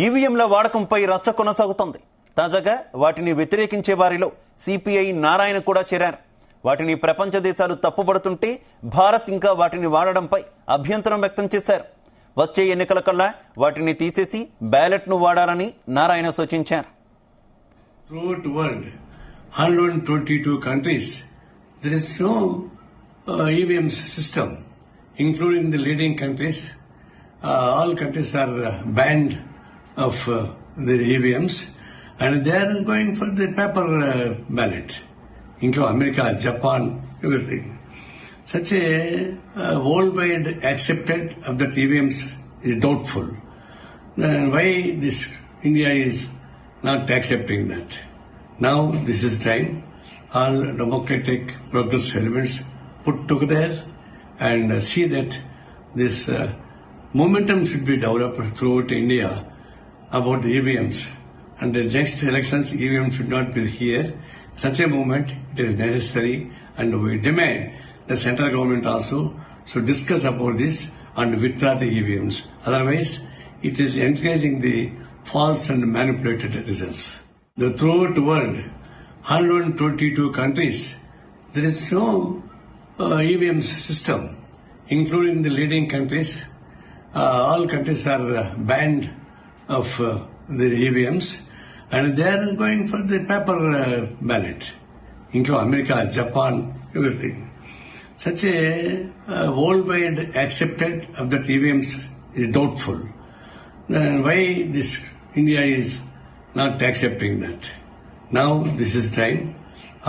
ఈవీఎంల వాడకంపై రచ్చ కొనసాగుతోంది. తాజాగా వాటిని వ్యతిరేకించే వారిలో సిపిఐ నారాయణ కూడా చేరారు. వాటిని ప్రపంచ దేశాలు తప్పుపడుతుంటే భారత్ ఇంకా వాటిని వాడడంపై అభ్యంతరం వ్యక్తం చేశారు. వచ్చే ఎన్నికల కల్లా వాటిని తీసేసి బ్యాలెట్ను వాడాలని నారాయణ సూచించారు. Throughout the world, 122 countries, there is no EVM system, including the leading countries. All countries are banned of the EVMs, and they are going for the paper ballot, including America, Japan, everything. Such a worldwide accepted of that EVMs is doubtful. Then why this India is not accepting that? Now this is time. All democratic progressive elements put together and see that this momentum should be developed throughout India about the EVMs. And the next elections, EVM should not be here. Such a movement, it is necessary, and we demand the central government also should discuss about this and withdraw the EVMs. Otherwise, it is encouraging the false and manipulated results. Throughout the world, 122 countries, there is no EVM system, including the leading countries. All countries are banned of the EVMs, and they are going for the paper ballot, including America, Japan, everything. Such a worldwide accepted of that EVMs is doubtful. Then why this India is not accepting that? Now this is time.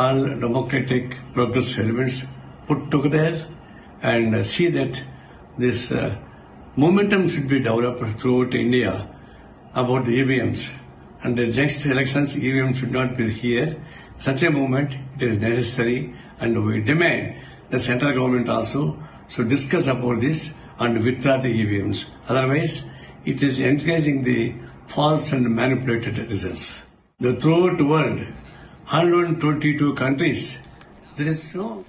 All democratic progressive elements put together and see that this momentum should be developed throughout India about the EVMs. And the next elections, EVM should not be here. Such a movement, it is necessary, and we demand the central government also should discuss about this and withdraw the EVMs. Otherwise, it is encouraging the false and manipulated results. Throughout the world, 122 countries, there is no